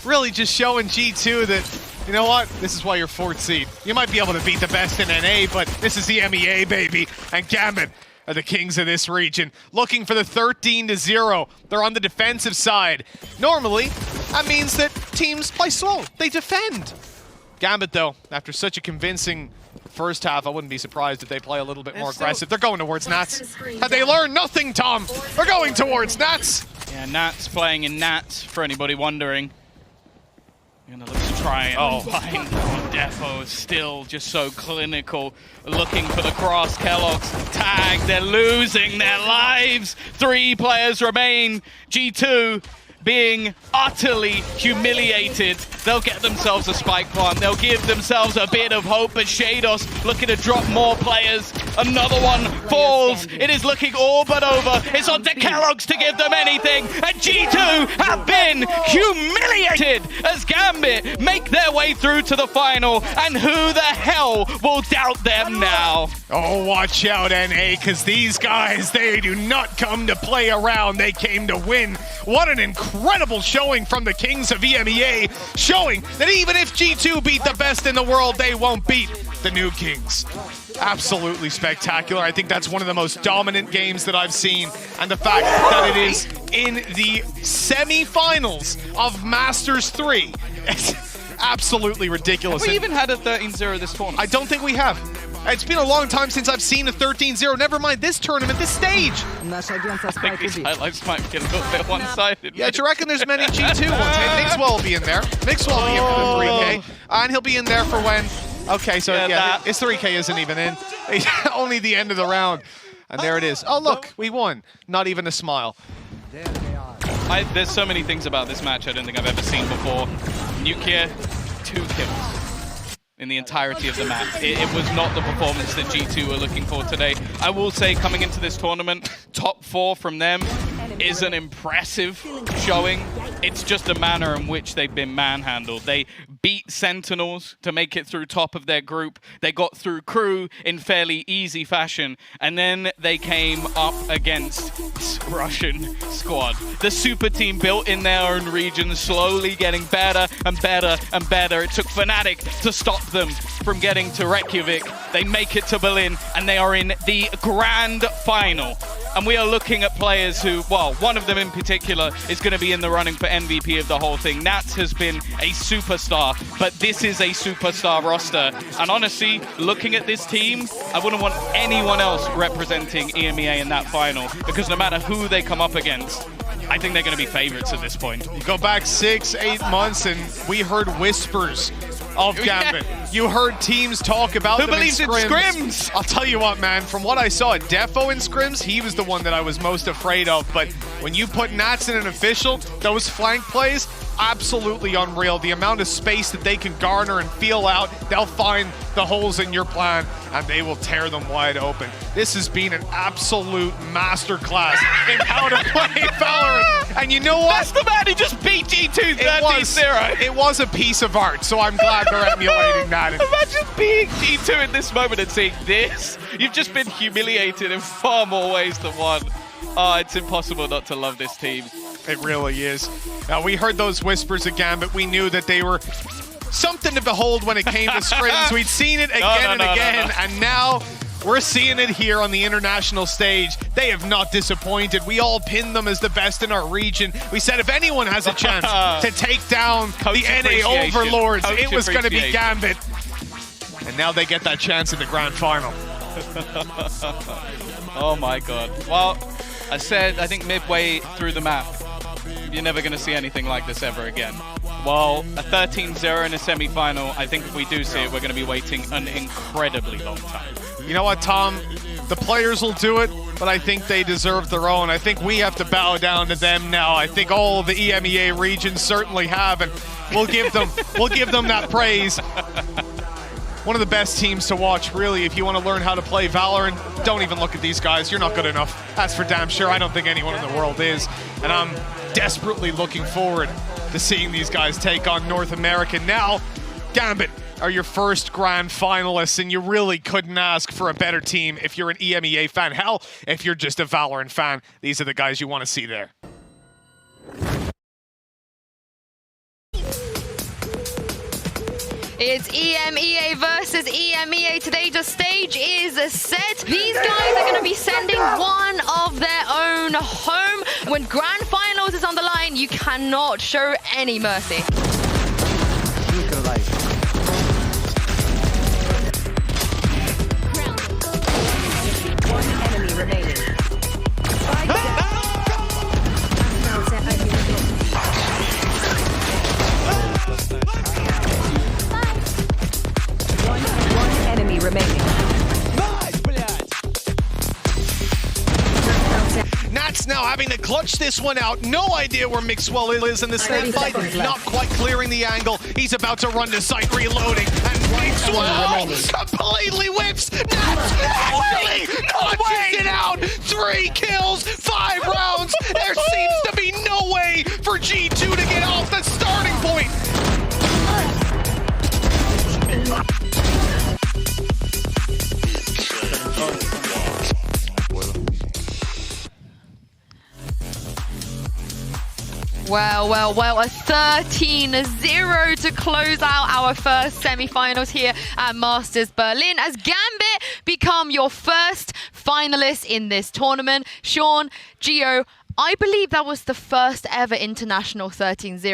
really just showing G2 that, you know what, this is why you're 4th seed. You might be able to beat the best in NA, but this is the MEA, baby. And Gambit are the kings of this region, looking for the 13-0. They're on the defensive side. Normally, that means that teams play slow. They defend. Gambit, though, after such a convincing first half, I wouldn't be surprised if they play a little bit more aggressive. They're going towards Nats. Have they learned nothing, Tom? They're going towards Nats. Yeah, Nats playing in Nats, for anybody wondering. You're gonna look to try and find Defo, still just so clinical, looking for the cross. Kellogg's tag, they're losing their lives. 3 players remain. G2 being utterly humiliated. They'll get themselves a spike plant. They'll give themselves a bit of hope, but Shados looking to drop more players. Another one falls. It is looking all but over. It's on to Kellogg's to give them anything, and G2 have been humiliated as Gambit make their way through to the final, and who the hell will doubt them now? Oh, watch out, NA, because these guys, they do not come to play around. They came to win. What an incredible showing from the kings of EMEA, showing that even if G2 beat the best in the world, they won't beat the new kings. Absolutely spectacular. I think that's one of the most dominant games that I've seen, and the fact that it is in the semifinals of Masters 3. It's absolutely ridiculous. Have we even had a 13-0 this tournament? I don't think we have. It's been a long time since I've seen a 13-0. Never mind this tournament, this stage. I think these highlights might get a little bit one-sided. Yeah, do you reckon there's many G2 ones? Hey, Mixwell will be in there. Mixwell will be in for the 3K. And he'll be in there for when... Okay, so yeah his 3K isn't even in. Only the end of the round. And there it is. Oh, look, we won. Not even a smile. There's so many things about this match I don't think I've ever seen before. Nuclear, 2 kills in the entirety of the map. It was not the performance that G2 were looking for today. I will say, coming into this tournament, top 4 from them is an impressive showing. It's just a manner in which they've been manhandled. They beat Sentinels to make it through top of their group. They got through Crew in fairly easy fashion, and then they came up against this Russian squad. The super team built in their own region, slowly getting better and better and better. It took Fnatic to stop them from getting to Reykjavik. They make it to Berlin, and they are in the grand final. And we are looking at players who, well, one of them in particular is going to be in the running for MVP of the whole thing. Nats has been a superstar, but this is a superstar roster. And honestly, looking at this team, I wouldn't want anyone else representing EMEA in that final, because no matter who they come up against, I think they're going to be favorites at this point. You go back 6-8 months and we heard whispers of Gambit. Yeah. You heard teams talk about Who them believes in scrims? I'll tell you what, man, from what I saw at Defo in scrims, he was the one that I was most afraid of. But when you put Nats in an official, those flank plays, absolutely unreal. The amount of space that they can garner and feel out, they'll find the holes in your plan and they will tear them wide open. This has been an absolute masterclass in how to play Valorant. And you know what? That's the man who just beat G2 13-0. It was a piece of art, so I'm glad they're emulating that. Imagine being G2 in this moment and seeing this. You've just been humiliated in far more ways than one. Oh, it's impossible not to love this team. It really is. Now, we heard those whispers of Gambit. We knew that they were something to behold when it came to scrims. We'd seen it again and again, and now we're seeing it here on the international stage. They have not disappointed. We all pinned them as the best in our region. We said if anyone has a chance to take down the NA overlords, it was going to be Gambit. And now they get that chance in the grand final. Oh my god. Well, I said, I think midway through the map, you're never going to see anything like this ever again. Well, a 13-0 in a semi-final, I think if we do see it, we're going to be waiting an incredibly long time. You know what, Tom? The players will do it, but I think they deserve their own. I think we have to bow down to them now. I think all of the EMEA regions certainly have, and we'll give them that praise. One of the best teams to watch, really, if you want to learn how to play Valorant. Don't even look at these guys. You're not good enough. That's for damn sure. I don't think anyone in the world is. And I'm desperately looking forward to seeing these guys take on North America. Now, Gambit are your first grand finalists, and you really couldn't ask for a better team if you're an EMEA fan. Hell, if you're just a Valorant fan, these are the guys you want to see there. It's EMEA versus EMEA. Today, the stage is set. These guys are going to be sending one of their own home. When Grand Finals is on the line, you cannot show any mercy. One enemy remaining. One enemy remaining. Nats now having to clutch this one out. No idea where Mixwell is in this snap fight. Not quite clearing the angle. He's about to run to site, reloading. And Mixwell completely whips. Nats actually notches it out. 3 kills, 5 rounds. There seems to be no way for G2 to get off the starting point. Well, a 13-0 to close out our first semi-finals here at Masters Berlin as Gambit become your first finalists in this tournament. Sean, Gio, I believe that was the first ever international 13-0.